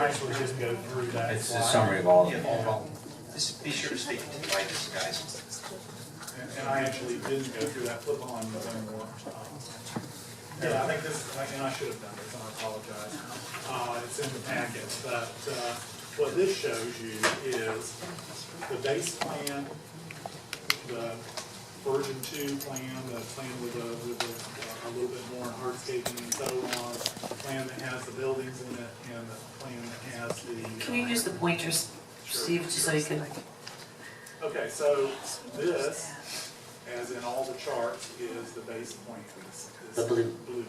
actually just go through that It's a slide. summary of all of Yeah, them. just be sure to speak to the mic, guys. And I actually didn't go through that, flip on one more. Yeah, I think this, and I should have done this, and I apologize. It's in the packet, but what this shows you is the base plan, the version 2 plan, the plan with a little bit more hardscaping and so on, the plan that has the buildings in it, and the plan that has the. Can you use the pointers, Steve, just so you can? Okay, so this, as in all the charts, is the base plan. This The blue.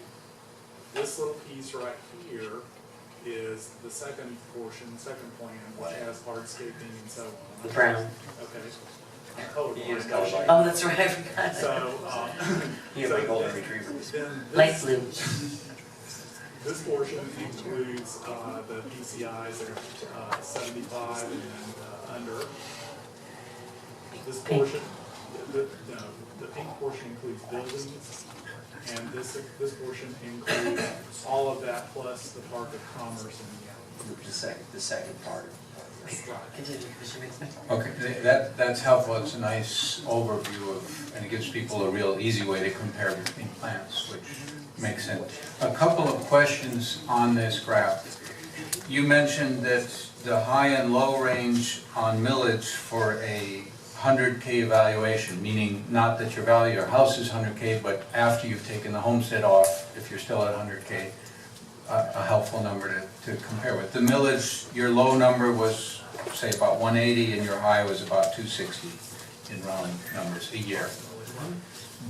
This little piece right here is the second portion, second plan, which has hardscaping and so on. The brown. Okay. I'm colorblind. He is colorblind. Oh, that's right, I forgot. So, You have a golden retriever. then Light this, blue. this portion includes the PCIs that are 75 and under. This portion, the pink portion includes buildings, and this portion includes all of that plus the Park of Commerce and The second part. Continue, Commissioner Mixon. Okay, that's helpful. It's a nice overview of, and it gives people a real easy way to compare between plans, which makes sense. A couple of questions on this graph. You mentioned that the high and low range on millage for a 100K evaluation, meaning not that your value of your house is 100K, but after you've taken the homestead off, if you're still at 100K, a helpful number to compare with. The millage, your low number was, say, about 180, and your high was about 260 in round numbers a year.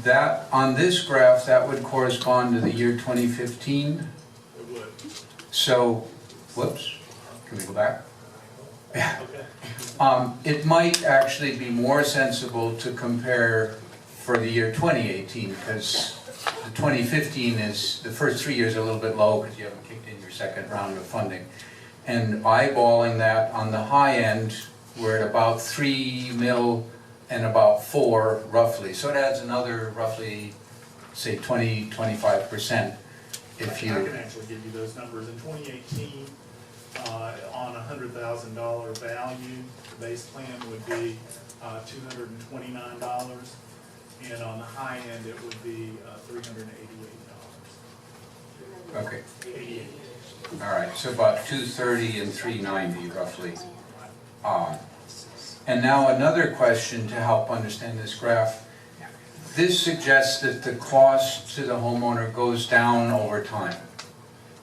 That, on this graph, that would correspond to the year 2015. it would. So, whoops, can we go back? Okay. It might actually be more sensible to compare for the year 2018, because the 2015 is, the first 3 years are a little bit low because you haven't kicked in your second round of funding. And eyeballing that on the high end, we're at about 3 mil and about 4 roughly. So it adds another roughly, say 20-25% if you. I can actually give you those numbers. In 2018, on a $100,000 value, the base plan would be $229, and on the high end, it would be $388. Okay, 88. all right, so about 230 and 390 roughly. And now another question to help understand this graph. This suggests that the cost to the homeowner goes down over time.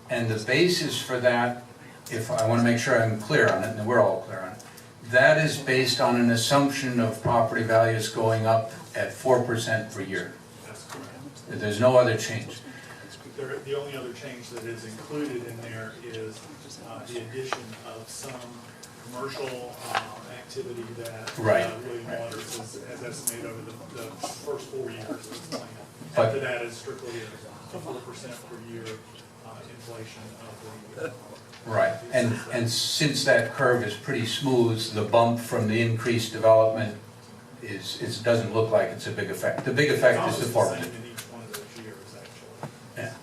And the basis for that, if I want to make sure I'm clear on it, and we're all clear on it, that is based on an assumption of property values going up at 4% per year. That's correct. There's no other change. The only other change that is included in there is the addition of some commercial activity that Right. William Waters has estimated over the first 4 years of the plan. But- After that is strictly a 4% per year inflation of the. Right, and since that curve is pretty smooth, the bump from the increased development it doesn't look like it's a big effect. The big effect is the It's 4%. almost the same in each one of those years, actually. Yeah,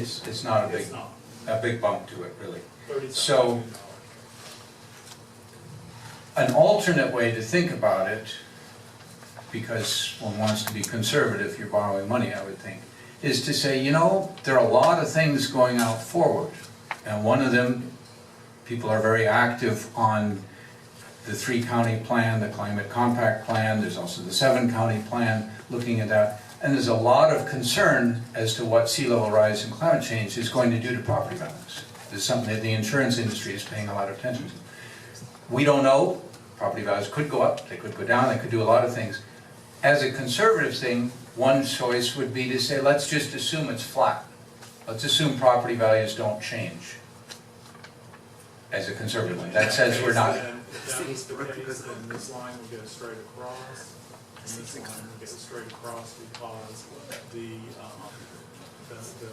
it's not a big, It's not. a big bump to it, really. 30 So- something. An alternate way to think about it, because one wants to be conservative, you're borrowing money, I would think, is to say, you know, there are a lot of things going out forward. And one of them, people are very active on the 3-county plan, the climate compact plan, there's also the 7-county plan, looking at that. And there's a lot of concern as to what sea level rise and climate change is going to do to property values. This is something that the insurance industry is paying a lot of attention to. We don't know, property values could go up, they could go down, they could do a lot of things. As a conservative thing, one choice would be to say, let's just assume it's flat. Let's assume property values don't change. As a conservative one, that says we're not. If that was the case, then this line would go straight across, and this line would go straight across because the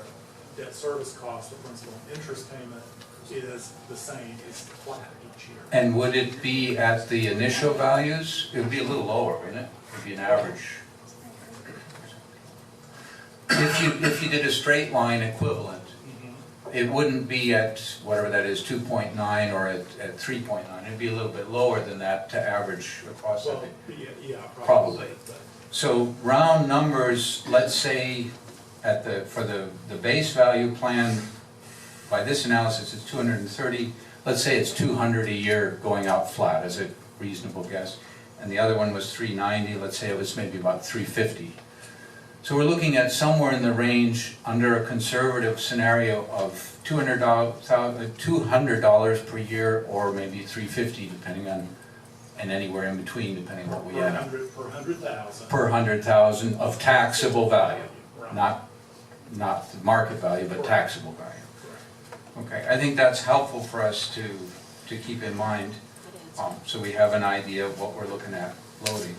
debt service cost, the principal and interest payment is the same, it's flat each year. And would it be at the initial values? It would be a little lower, wouldn't it? It would be an average. If you did a straight line equivalent, it wouldn't be at whatever that is, 2.9 or at 3.9. It'd be a little bit lower than that to average across the Well, thing. yeah, Probably. but- So round numbers, let's say for the base value plan, by this analysis, it's 230. Let's say it's 200 a year going out flat as a reasonable guess. And the other one was 390, let's say it was maybe about 350. So we're looking at somewhere in the range, under a conservative scenario, of $200 per year, or maybe $350 depending on, and anywhere in between depending on what we Per add. hundred, per 100,000. Per 100,000 of taxable value, Right. not the market value, but taxable value. Correct. Okay, I think that's helpful for us to keep in mind, so we have an idea of what we're looking at loading.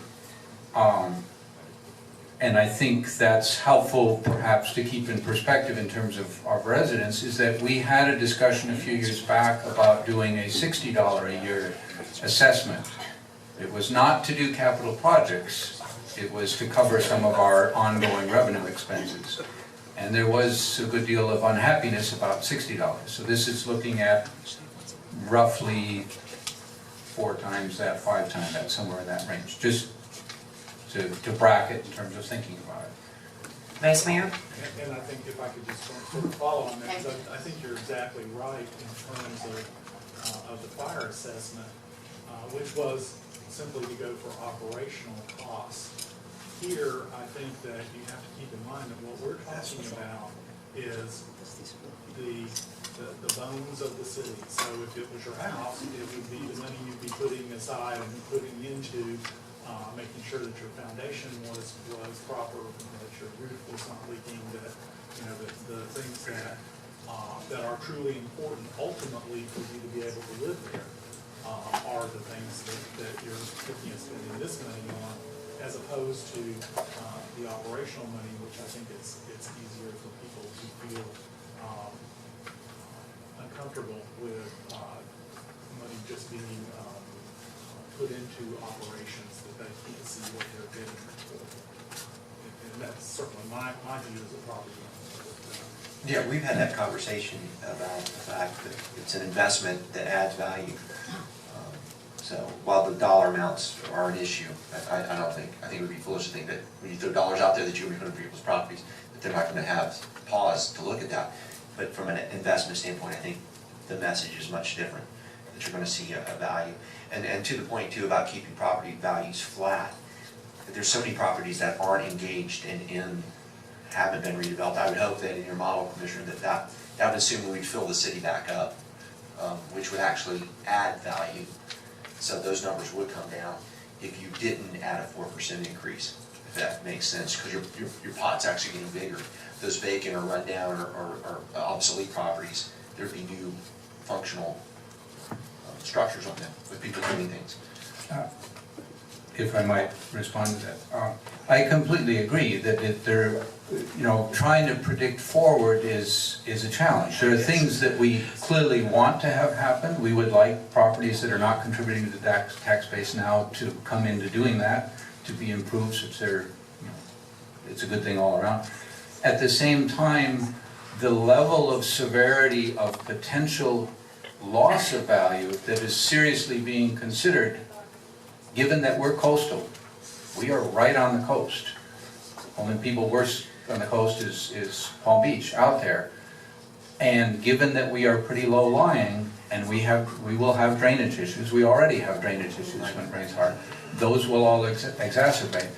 And I think that's helpful perhaps to keep in perspective in terms of our residents, is that we had a discussion a few years back about doing a $60 a year assessment. It was not to do capital projects, it was to cover some of our ongoing revenue expenses. And there was a good deal of unhappiness about $60. So this is looking at roughly 4 times that, 5 times that, somewhere in that range, just to bracket in terms of thinking about it. Vice Mayor? And I think if I could just sort of follow on that, because I think you're exactly right in terms of the fire assessment, which was simply to go for operational costs. Here, I think that you have to keep in mind that what we're talking about is the bones of the city. So if it was your house, it would be the money you'd be putting aside and putting into making sure that your foundation was proper, that your roof was not leaking, that, you know, the things that are truly important ultimately for you to be able to live there are the things that you're looking at spending this money on, as opposed to the operational money, which I think it's easier for people to feel uncomfortable with money just being put into operations that they can't see what they're getting for. And that's certainly my view as a property owner. Yeah, we've had that conversation about the fact that it's an investment that adds value. So while the dollar amounts are an issue, I think it would be foolish to think that when you throw dollars out there that you're going to put in people's properties, that they're not going to have pause to look at that. But from an investment standpoint, I think the message is much different, that you're going to see a value. And to the point too about keeping property values flat, there's so many properties that aren't engaged in haven't been redeveloped. I would hope that in your model, Commissioner, that would assume we'd fill the city back up, which would actually add value. So those numbers would come down if you didn't add a 4% increase, if that makes sense, because your pot's actually getting bigger. Those vacant or run down or obsolete properties, there'd be new functional structures on them with people doing things. If I might respond to that. I completely agree that trying to predict forward is a challenge. There are things that we clearly want to have happen. We would like properties that are not contributing to the tax base now to come into doing that, to be improved, since it's a good thing all around. At the same time, the level of severity of potential loss of value that is seriously being considered, given that we're coastal, we are right on the coast. Only people worse on the coast is Palm Beach, out there. And given that we are pretty low lying, and we will have drainage issues, we already have drainage issues when it rains hard, those will all exacerbate.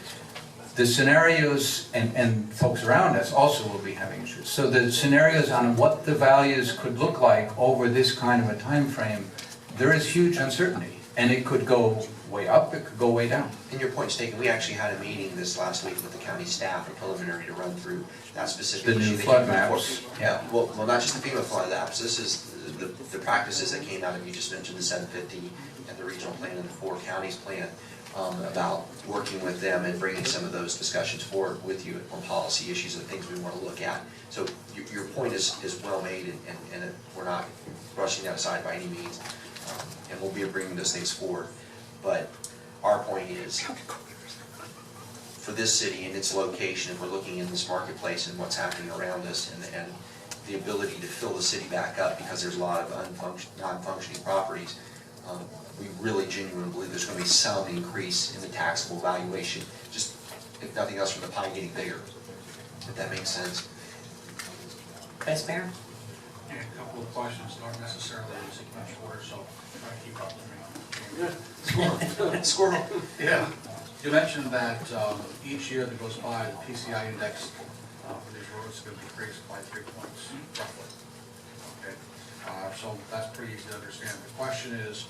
The scenarios, and folks around us also will be having issues. So the scenarios on what the values could look like over this kind of a time frame, there is huge uncertainty. And it could go way up, it could go way down. And your point's taken. We actually had a meeting this last week with the county staff, a preliminary, to run through that specific The issue. new that flood came before. maps. Yeah, well, not just the FEMA flood maps. This is the practices that came out of, you just mentioned the 750 and the regional plan and the 4 counties plan, about working with them and bringing some of those discussions forward with you on policy issues and things we want to look at. So your point is well made, and we're not brushing that aside by any means. And we'll be bringing those things forward. But our point is, for this city and its location, if we're looking in this marketplace and what's happening around us, and the ability to fill the city back up because there's a lot of non-functioning properties, we really genuinely believe there's gonna be some increase in the taxable valuation, just if nothing else from the pie getting bigger, if that makes sense. Vice Mayor? Yeah, a couple of questions, not necessarily using much order, so try to keep up with me. Squirrel. Yeah, you mentioned that each year that goes by, the PCI index for these roads is going to decrease by 3 points roughly. Okay, so that's pretty easy to understand. The question is,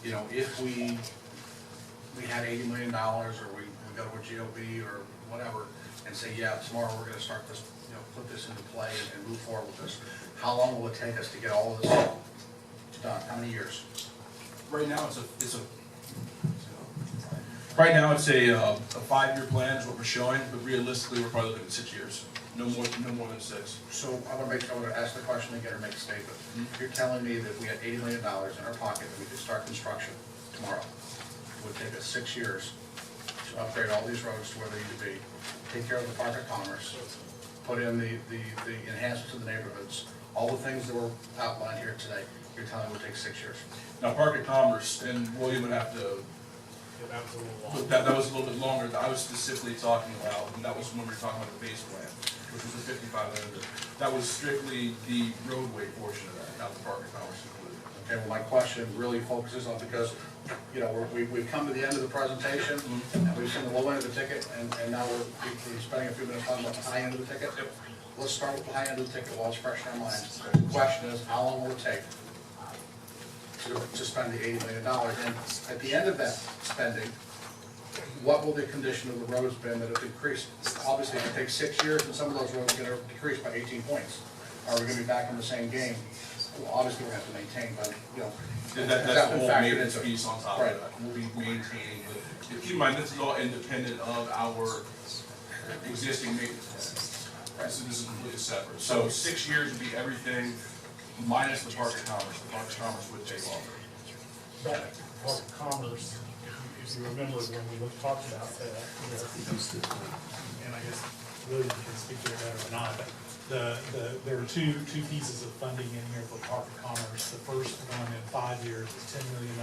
you know, if we had $80 million, or we go to a GOB or whatever, and say, yeah, tomorrow we're going to start this, you know, put this into play and move forward with this, how long will it take us to get all of this done? How many years? Right now, right now it's a 5-year plan is what we're showing, but realistically, we're probably looking at 6 years. No more than 6. So I want to ask the question again or make a statement. You're telling me that we had $80 million in our pocket that we could start construction tomorrow. It would take us 6 years to upgrade all these roads to where they need to be, take care of the Park of Commerce, put in the enhancements to the neighborhoods, all the things that were outlined here today. You're telling me it would take 6 years. Now, Park of Commerce, and William would have to, Yeah, that was a little long. but that was a little bit longer, that I was specifically talking about, and that was when we were talking about the base plan, which was the 5,500. That was strictly the roadway portion of that, not the Park of Commerce included. Okay, well, my question really focuses on, because, you know, we've come to the end of the presentation, and we've seen the low end of the ticket, and now we're spending a few minutes talking about the high end of the ticket. Yep. Let's start with the high end of the ticket while it's fresh in our minds. The question is, how long will it take to spend the $80 million? And at the end of that spending, what will the condition of the roads been that have decreased? Obviously, if it takes 6 years and some of those roads are gonna decrease by 18 points, are we gonna be back in the same game? Well, obviously, we're gonna have to maintain, but, you know. That's has the been whole factored maintenance into it? piece on top Right. of that. We'll be maintaining, keep in mind, this is all independent of our existing maintenance plan. So this is completely separate. So 6 years would be everything minus the Park of Commerce. The Park of Commerce would take longer. That Park of Commerce, if you remember when we talked about that, and I guess William can speak to it better or not, but there are two pieces of funding in here for Park of Commerce. The first one in 5 years is $10 million.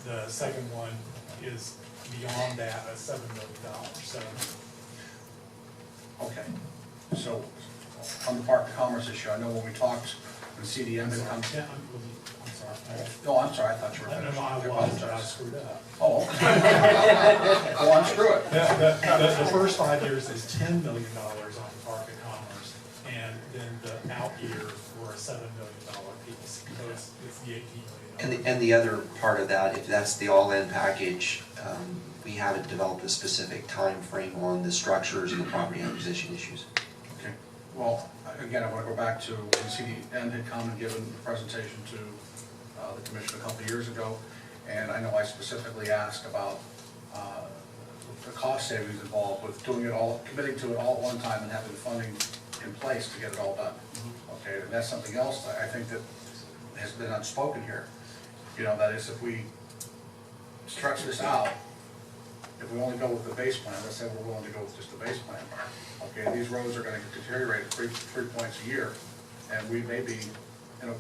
The second one is beyond that, $7 million. So, Okay, so on the Park of Commerce issue, I know when we talked, when CDM had come. yeah, I'm sorry. No, I'm sorry, I thought you were No, finished. no, I was, but I screwed up. Oh, okay. Well, unscrew it. The first 5 years is $10 million on the Park of Commerce, and then the out years were a $7 million piece, so it's the $18 million. And the other part of that, if that's the all-in package, we haven't developed a specific time frame on the structures and the property acquisition issues. Okay, well, again, I want to go back to when CDM had come and given the presentation to the commission a couple of years ago, and I know I specifically asked about the cost savings involved with doing it all, committing to it all at one time and having the funding in place to get it all done. Okay, and that's something else that I think that has been unspoken here. You know, that is, if we stretch this out, if we only go with the base plan, let's say we're willing to go with just the base plan, okay, these roads are gonna deteriorate at three points a year, and we may be, you know,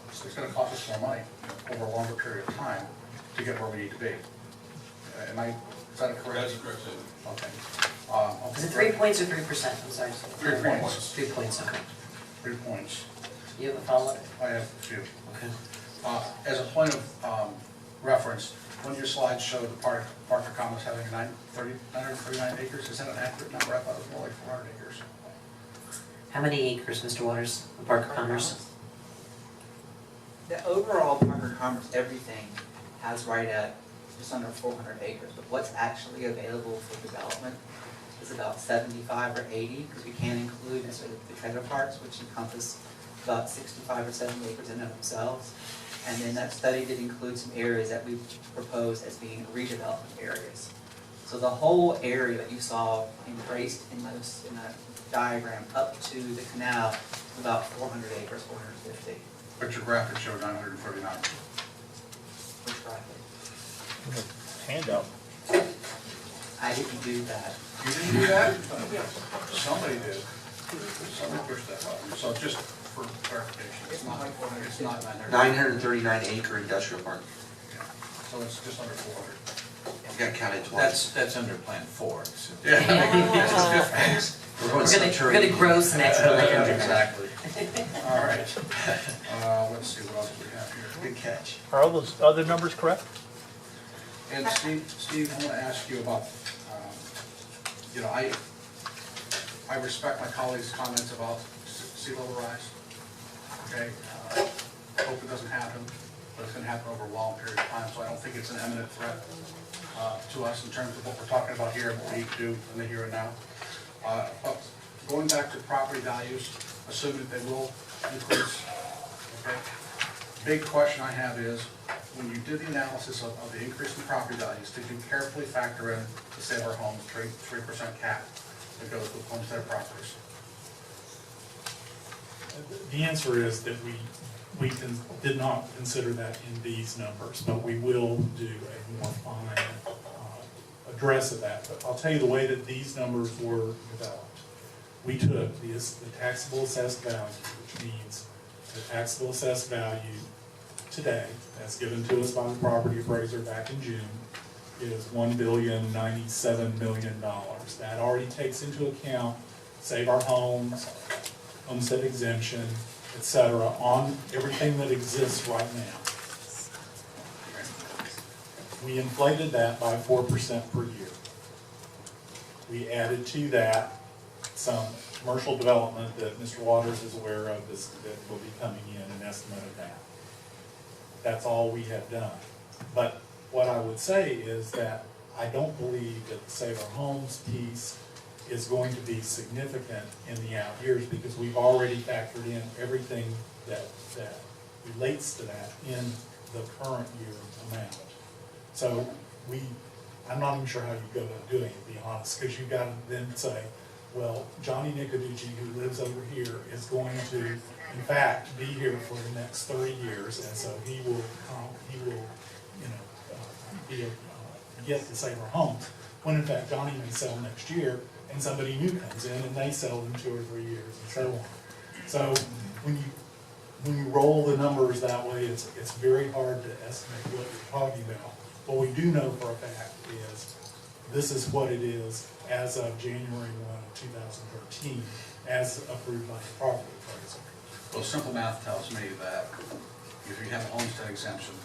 it's gonna cost us more money over a longer period of time to get where we need to be. Is that a correct? That's correct, sir. Okay. Is it 3 points or 3%? I'm sorry. 3 points. 3 points, okay. 3 points. You have a follow-up? I have a few. Okay. As a point of reference, one of your slides showed the Park of Commerce having 939 acres. Is that an accurate number? I thought it was more like 400 acres. How many acres, Mr. Waters, the Park of Commerce? The overall Park of Commerce, everything has right at just under 400 acres, but what's actually available for development is about 75 or 80, because we can't include necessarily the trailer parks, which encompass about 65 or 70 acres in and of themselves. And then that study did include some areas that we proposed as being redevelopment areas. So the whole area that you saw embraced in that diagram up to the canal, is about 400 acres, 450. But your graphic showed 939. Which graphic? Handout. I didn't do that. You didn't do that? Somebody did. Some acres that well, so just for clarification, it's not 900. 939 acre industrial park. Yeah. So it's just under 400. You got counted twice. That's under Plan 4. So. Yeah. We're We're going gonna, we're gonna grow some extra land. Exactly. All right. Let's see, what else do we have here? Good catch. Are all those other numbers correct? And Steve, I want to ask you about, you know, I respect my colleagues' comments about sea level rise. Okay, hope it doesn't happen, but it's going to happen over a long period of time, so I don't think it's an imminent threat to us in terms of what we're talking about here and what we need to do in the here and now. But going back to property values, assuming that they will increase, okay? Big question I have is, when you did the analysis of the increase in property values, did you carefully factor in the Save Our Homes 3% cap that goes with homestead properties? The answer is that we did not consider that in these numbers, but we will do a more fine address of that. But I'll tell you the way that these numbers were developed. We took the taxable assessed value, which means the taxable assessed value today, as given to us by the property appraiser back in June, is $1,097 million. That already takes into account Save Our Homes, homestead exemption, et cetera, on everything that exists right now. We inflated that by 4% per year. We added to that some commercial development that Mr. Waters is aware of that will be coming in, an estimate of that. That's all we have done. But what I would say is that I don't believe that the Save Our Homes piece is going to be significant in the out years because we've already factored in everything that relates to that in the current year amount. So I'm not even sure how you go about doing it, to be honest, because you've got to then say, well, Johnny Nicoducci, who lives over here, is going to, in fact, be here for the next 30 years, and so he will, get the Save Our Homes. When in fact Johnny may sell next year, and somebody new comes in and they sell in 2 or 3 years, and so on. So when you roll the numbers that way, it's very hard to estimate what you're talking about. What we do know for a fact is this is what it is as of January 1 of 2013, as approved by the property appraiser. Well, simple math tells me that if you have a homestead exemption,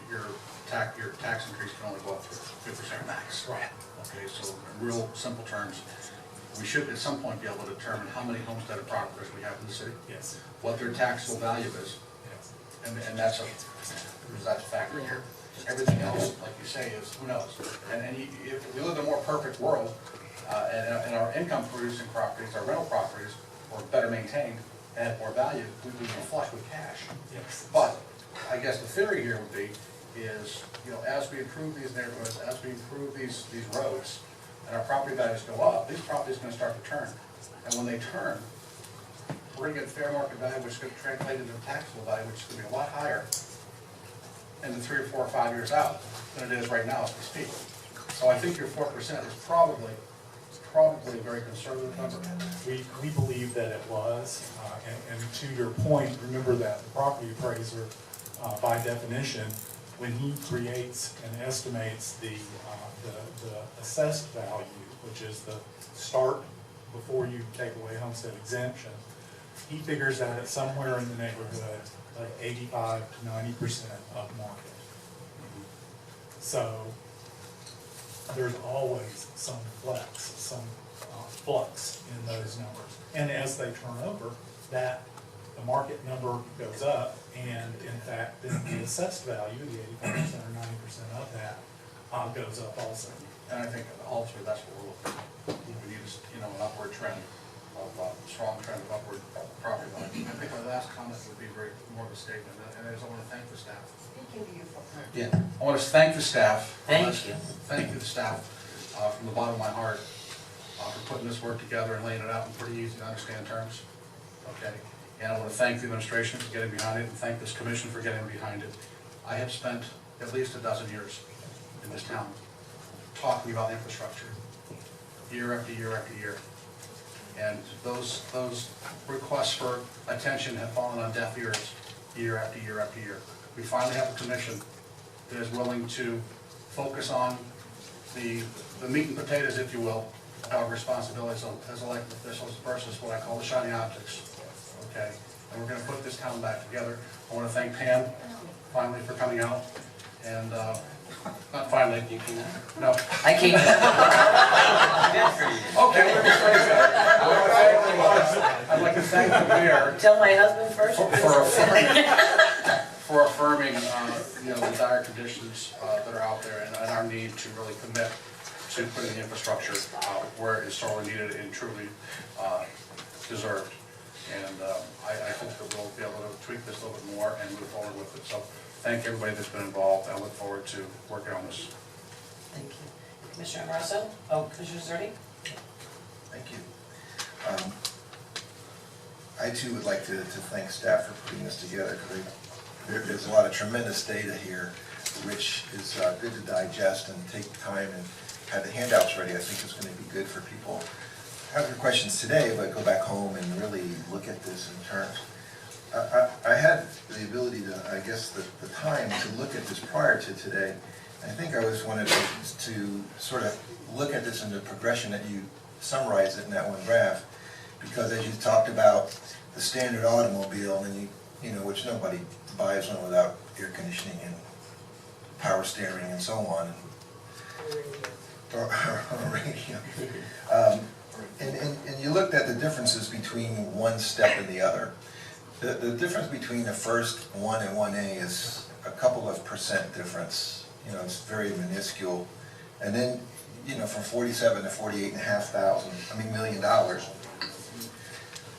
your tax increase can only go up to 3% max. Right. Okay, so in real simple terms, we should at some point be able to determine how many homesteaded properties we have in the city, Yes. what their taxable value is, Yes. and that's a factor here. Everything else, like you say, is who knows. And if we live in a more perfect world, and our income producing properties, our rental properties, were better maintained and had more value, we would be flush with cash. Yes. But I guess the theory here would be is, as we improve these neighborhoods, as we improve these roads, and our property values go up, these properties are going to start to turn. And when they turn, we're going to get fair market value, which is going to translate into taxable value, which is going to be a lot higher in the 3 or 4 or 5 years out than it is right now as we speak. So I think your 4% is probably a very conservative number. We believe that it was, and to your point, remember that the property appraiser, by definition, when he creates and estimates the assessed value, which is the start before you take away homestead exemption, he figures that at somewhere in the neighborhood of 85 to 90% of market. So there's always some flux in those numbers. And as they turn over, the market number goes up, and in fact, then the assessed value, the 85% or 90% of that, goes up also. And I think ultimately that's what we're looking at. We need an upward trend, strong trend of upward property value. I think my last comment would be more of a statement, and I just want to thank the staff. Yeah. I want to thank the staff. Thank you. Thank you, the staff, from the bottom of my heart, for putting this work together and laying it out in pretty easy to understand terms. Okay. And I want to thank the administration for getting behind it, and thank this commission for getting behind it. I have spent at least a dozen years in this town talking about infrastructure, year after year after year. And those requests for attention have fallen on deaf ears year after year after year. We finally have a commission that is willing to focus on the meat and potatoes, if you will, of our responsibilities as elected officials versus what I call the shiny objects. Okay, and we're gonna put this town back together. I wanna thank Pam finally for coming out, and, not finally, You can, no. I came, Okay, let me phrase that. I'd like to thank the mayor tell my husband first. for affirming, the dire conditions that are out there and our need to really commit to putting the infrastructure where it is sorely needed and truly deserved. And I hope that we'll be able to tweak this a little bit more and move forward with it. So thank everybody that's been involved. I look forward to working on this. Thank you. Commissioner Amoroso? Oh, Commissioner Zerti? Thank you. I too would like to thank staff for putting this together, because there's a lot of tremendous data here, which is good to digest and take time and have the handouts ready. I think it's going to be good for people. Have your questions today, but go back home and really look at this in terms. I had the ability to, I guess, the time to look at this prior to today. I think I always wanted to sort of look at this in the progression that you summarized it in that one graph, because as you talked about the standard automobile, and which nobody buys one without air conditioning and power steering and so on, or a radio. And you looked at the differences between one step and the other. The difference between the first 1 and 1A is a couple of percent difference. It's very minuscule. And then, from 47 to 48.5 million dollars.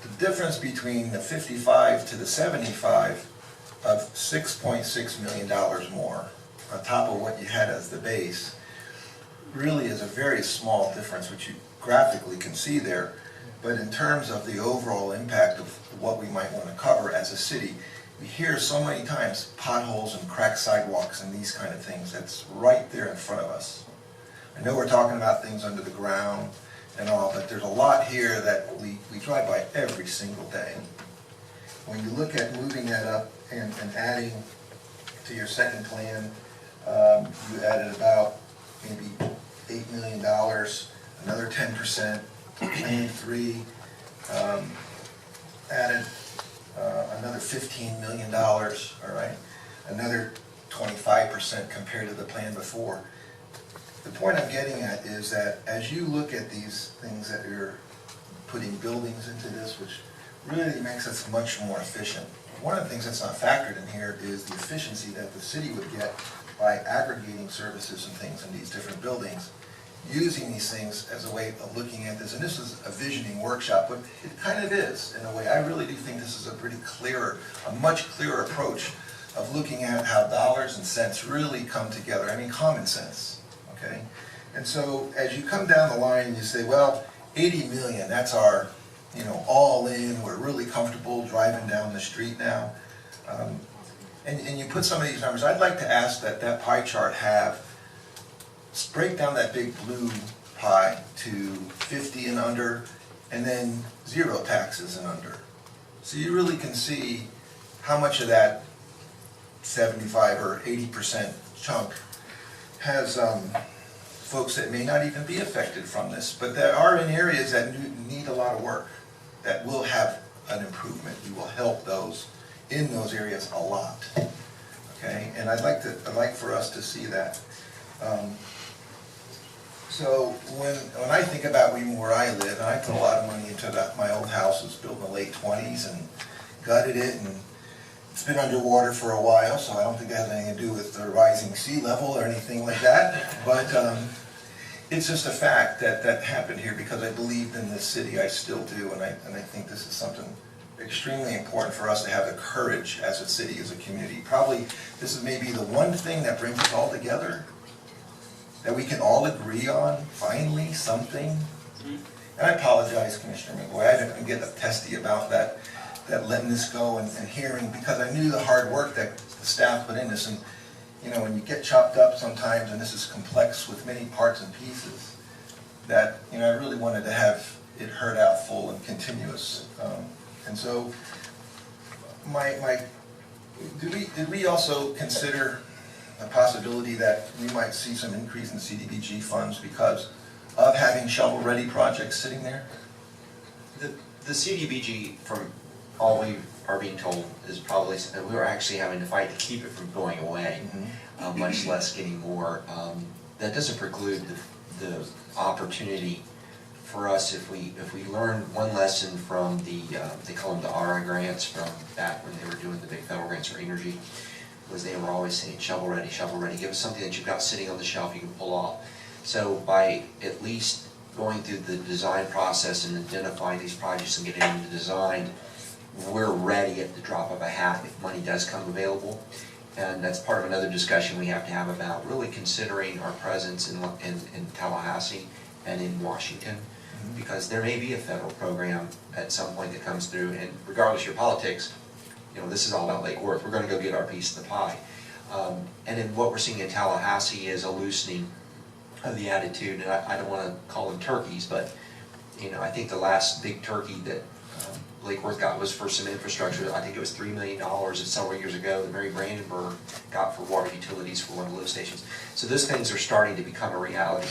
The difference between the 55 to the 75 of $6.6 million more, on top of what you had as the base, really is a very small difference, which you graphically can see there. But in terms of the overall impact of what we might want to cover as a city, we hear so many times potholes and cracked sidewalks and these kind of things. That's right there in front of us. I know we're talking about things under the ground and all, but there's a lot here that we drive by every single day. When you look at moving that up and adding to your second plan, you added about maybe $8 million, another 10%. Plan 3 added another $15 million, all right? Another 25% compared to the plan before. The point I'm getting at is that as you look at these things that you're putting buildings into this, which really makes us much more efficient. One of the things that's not factored in here is the efficiency that the city would get by aggregating services and things in these different buildings, using these things as a way of looking at this. And this is a visioning workshop, but it kind of is in a way. I really do think this is a pretty clearer, a much clearer approach of looking at how dollars and cents really come together. I mean, common sense, okay? And so as you come down the line and you say, well, 80 million, that's our, all in, we're really comfortable driving down the street now. And you put some of these numbers, I'd like to ask that pie chart break down that big blue pie to 50 and under, and then 0 taxes and under. So you really can see how much of that 75 or 80% chunk has folks that may not even be affected from this, but that are in areas that need a lot of work, that will have an improvement. You will help those in those areas a lot. Okay, and I'd like for us to see that. So when I think about even where I live, and I put a lot of money into that, my old house was built in the late 20s and gutted it, and it's been underwater for a while, so I don't think that has anything to do with the rising sea level or anything like that. But it's just a fact that happened here because I believed in this city. I still do, and I think this is something extremely important for us to have the courage as a city, as a community. Probably this is maybe the one thing that brings us all together, that we can all agree on, finally, something. And I apologize, Commissioner McGoy, I didn't get testy about that letting this go and hearing, because I knew the hard work that the staff put in this. And when you get chopped up sometimes, and this is complex with many parts and pieces, that I really wanted to have it hurt out full and continuous. And so, did we also consider a possibility that we might see some increase in CDBG funds because of having shovel-ready projects sitting there? The CDBG, from all we are being told, is probably, we were actually having to fight to keep it from going away, much less getting more. That doesn't preclude the opportunity for us, if we learn one lesson from they call them the ARA grants from back when they were doing the big federal grants for energy, was they were always saying shovel ready, give us something that you've got sitting on the shelf you can pull off. So by at least going through the design process and identifying these projects and getting them design, we're ready at the drop of a hat if money does come available. And that's part of another discussion we have to have about really considering our presence in Tallahassee and in Washington, because there may be a federal program at some point that comes through, and regardless of your politics, you know, this is all about Lake Worth. We're going to go get our piece of the pie. And then what we're seeing in Tallahassee is a loosening of the attitude, and I don't want to call them turkeys, but you know, I think the last big turkey that Lake Worth got was for some infrastructure. I think it was $3 million several years ago that Mary Brandenburg got for water utilities for one of the lift stations. So those things are starting to become a reality.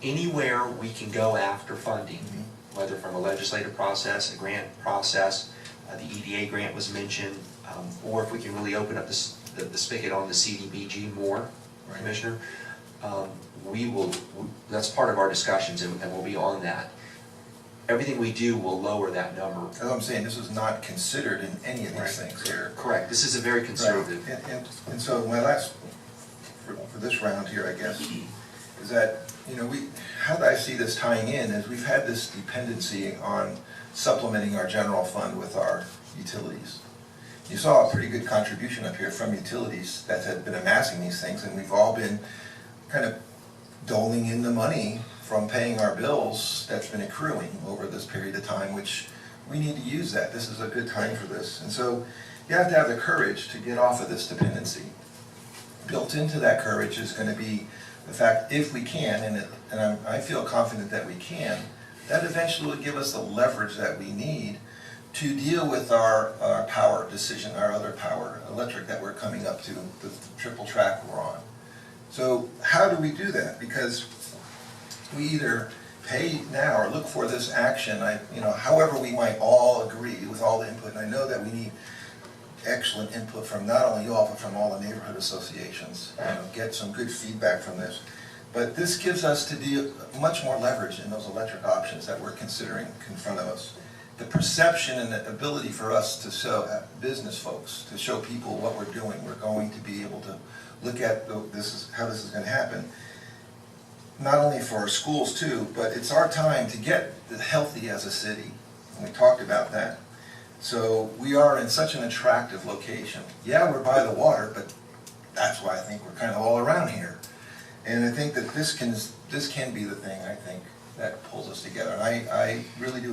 Anywhere we can go after funding, whether from a legislative process, a grant process, the EDA grant was mentioned, or if we can really open up the spigot on the CDBG more, Commissioner, that's part of our discussions, and we'll be on that. Everything we do will lower that number. As I'm saying, this is not considered in any of these things here. Correct. This is a very conservative. Right. And so my last, for this round here, I guess, is that, you know, how I see this tying in is we've had this dependency on supplementing our general fund with our utilities. You saw a pretty good contribution up here from utilities that had been amassing these things, and we've all been kind of doling in the money from paying our bills that's been accruing over this period of time, which we need to use that. This is a good time for this. And so you have to have the courage to get off of this dependency. Built into that courage is going to be the fact, if we can, and I feel confident that we can, that eventually will give us the leverage that we need to deal with our power decision, our other power, electric that we're coming up to, the triple track we're on. So how do we do that? Because we either pay now or look for this action, however we might all agree with all the input, and I know that we need excellent input from not only you all, but from all the neighborhood associations, get some good feedback from this. But this gives us to deal much more leverage in those electric options that we're considering in front of us. The perception and the ability for us to show business folks, to show people what we're doing, we're going to be able to look at how this is going to happen. Not only for our schools too, but it's our time to get healthy as a city. And we talked about that. So we are in such an attractive location. Yeah, we're by the water, but that's why I think we're kind of all around here. And I think that this can be the thing, I think, that pulls us together. And I really do